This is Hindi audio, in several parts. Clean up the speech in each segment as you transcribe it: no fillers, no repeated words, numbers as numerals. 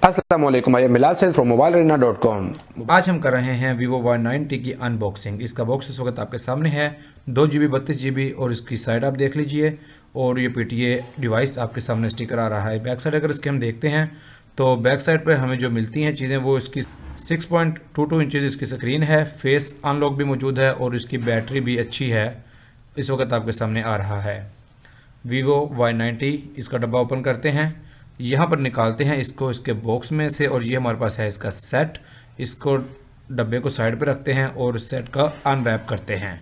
अस्सलाम वालेकुम, I am Bilal Syed from mobilearena.com। आज हम कर रहे हैं Vivo Y90 की अनबॉक्सिंग। इसका बॉक्स इस वक्त आपके सामने है। 2 GB 32 GB और इसकी साइड आप देख लीजिए। और ये PTA डिवाइस आपके सामने स्टिकर आ रहा है। बैक साइड अगर इसके हम देखते हैं तो बैक साइड पर हमें जो मिलती हैं चीज़ें वो इसकी 6.22 इंचज़ इसकी स्क्रीन है। फेस अनलॉक भी मौजूद है और इसकी बैटरी भी अच्छी है। इस वक्त आपके सामने आ रहा है Vivo Y90। इसका डब्बा ओपन करते हैं, यहाँ पर निकालते हैं इसको इसके बॉक्स में से और ये हमारे पास है इसका सेट। इसको डब्बे को साइड पे रखते हैं और सेट का अनरैप करते हैं।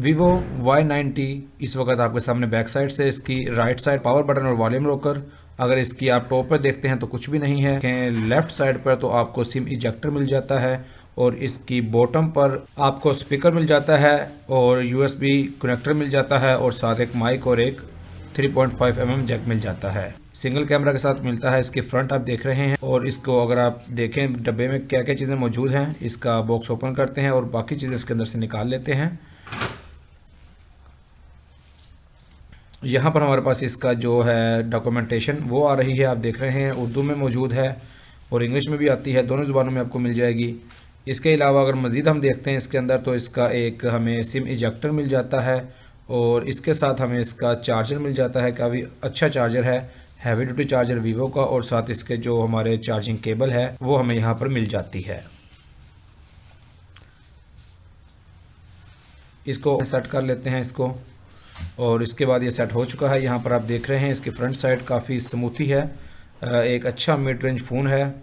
Vivo Y90 इस वक्त आपके सामने बैक साइड से इसकी राइट साइड पावर बटन और वॉल्यूम रोकर। अगर इसकी आप टॉप पर देखते हैं तो कुछ भी नहीं है। लेफ्ट साइड पर तो आपको सिम इजेक्टर मिल जाता है और इसकी बॉटम पर आपको स्पीकर मिल जाता है और USB कनेक्टर मिल जाता है और साथ एक माइक और एक 3.5 mm जैक मिल जाता है। सिंगल कैमरा के साथ मिलता है। इसके फ्रंट आप देख रहे हैं और इसको अगर आप देखें डब्बे में क्या क्या चीज़ें मौजूद हैं। इसका बॉक्स ओपन करते हैं और बाकी चीज़ें इसके अंदर से निकाल लेते हैं। यहाँ पर हमारे पास इसका जो है डॉक्यूमेंटेशन वो आ रही है, आप देख रहे हैं उर्दू में मौजूद है और इंग्लिश में भी आती है। दोनों ज़ुबानों में आपको मिल जाएगी। इसके अलावा अगर मज़ीद हम देखते हैं इसके अंदर तो इसका एक हमें सिम इजेक्टर मिल जाता है और इसके साथ हमें इसका चार्जर मिल जाता है। काफ़ी अच्छा चार्जर है, हैवी ड्यूटी चार्जर Vivo का। और साथ इसके जो हमारे चार्जिंग केबल है वो हमें यहाँ पर मिल जाती है। इसको सेट कर लेते हैं इसको और इसके बाद ये सेट हो चुका है। यहाँ पर आप देख रहे हैं इसकी फ्रंट साइड काफ़ी स्मूथी है। एक अच्छा मिड रेंज फ़ोन है,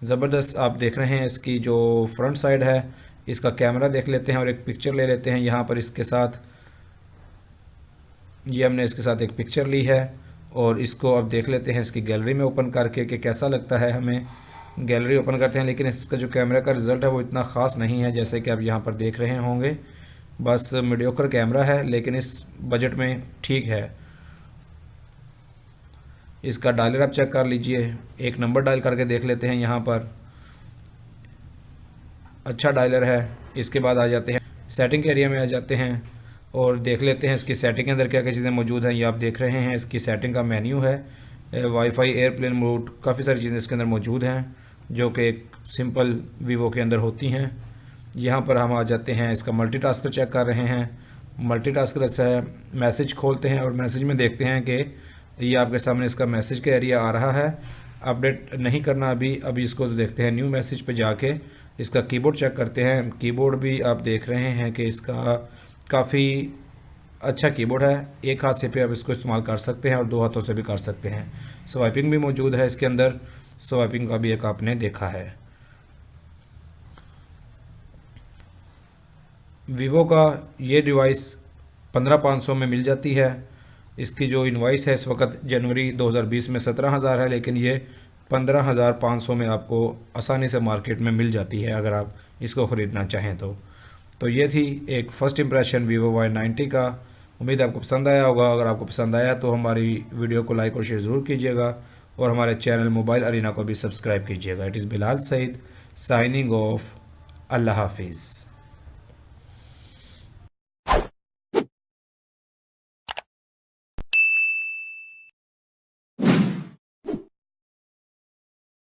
ज़बरदस्त। आप देख रहे हैं इसकी जो फ्रंट साइड है। इसका कैमरा देख लेते हैं और एक पिक्चर ले लेते हैं। यहाँ पर इसके साथ ये हमने इसके साथ एक पिक्चर ली है और इसको अब देख लेते हैं इसकी गैलरी में ओपन करके कि कैसा लगता है हमें। गैलरी ओपन करते हैं लेकिन इसका जो कैमरा का रिज़ल्ट है वो इतना ख़ास नहीं है जैसे कि आप यहाँ पर देख रहे होंगे। बस मीडियोकर कैमरा है लेकिन इस बजट में ठीक है। इसका डायलर आप चेक कर लीजिए, एक नंबर डायल करके देख लेते हैं। यहाँ पर अच्छा डायलर है। इसके बाद आ जाते हैं सेटिंग के एरिया में आ जाते हैं और देख लेते हैं इसकी सेटिंग के अंदर क्या क्या चीज़ें मौजूद हैं। ये आप देख रहे हैं इसकी सेटिंग का मेन्यू है। वाईफाई, एयरप्लेन मोड, काफ़ी सारी चीज़ें इसके अंदर मौजूद हैं जो कि एक सिंपल Vivo के अंदर होती हैं। यहाँ पर हम आ जाते हैं, इसका मल्टीटास्कर चेक कर रहे हैं। मल्टीटास्कर अच्छा है। मैसेज खोलते हैं और मैसेज में देखते हैं कि ये आपके सामने इसका मैसेज का एरिया आ रहा है। अपडेट नहीं करना अभी इसको तो देखते हैं। न्यू मैसेज पे जाके इसका कीबोर्ड चेक करते हैं। कीबोर्ड भी आप देख रहे हैं कि इसका काफ़ी अच्छा कीबोर्ड है। एक हाथ से भी आप इसको इस्तेमाल कर सकते हैं और 2 हाथों से भी कर सकते हैं। स्वाइपिंग भी मौजूद है इसके अंदर। स्वाइपिंग का भी एक आपने देखा है। Vivo का ये डिवाइस 15,500 में मिल जाती है। इसकी जो इनवाइस है इस वक्त जनवरी 2020 में 17,000 है लेकिन ये 15,500 में आपको आसानी से मार्केट में मिल जाती है अगर आप इसको ख़रीदना चाहें तो ये थी एक फ़र्स्ट इम्प्रेशन Vivo Y90 का। उम्मीद आपको पसंद आया होगा। अगर आपको पसंद आया तो हमारी वीडियो को लाइक और शेयर ज़रूर कीजिएगा और हमारे चैनल मोबाइल अरीना को भी सब्सक्राइब कीजिएगा। It is Bilal Saeed signing off. अल्लाह हाफिज़।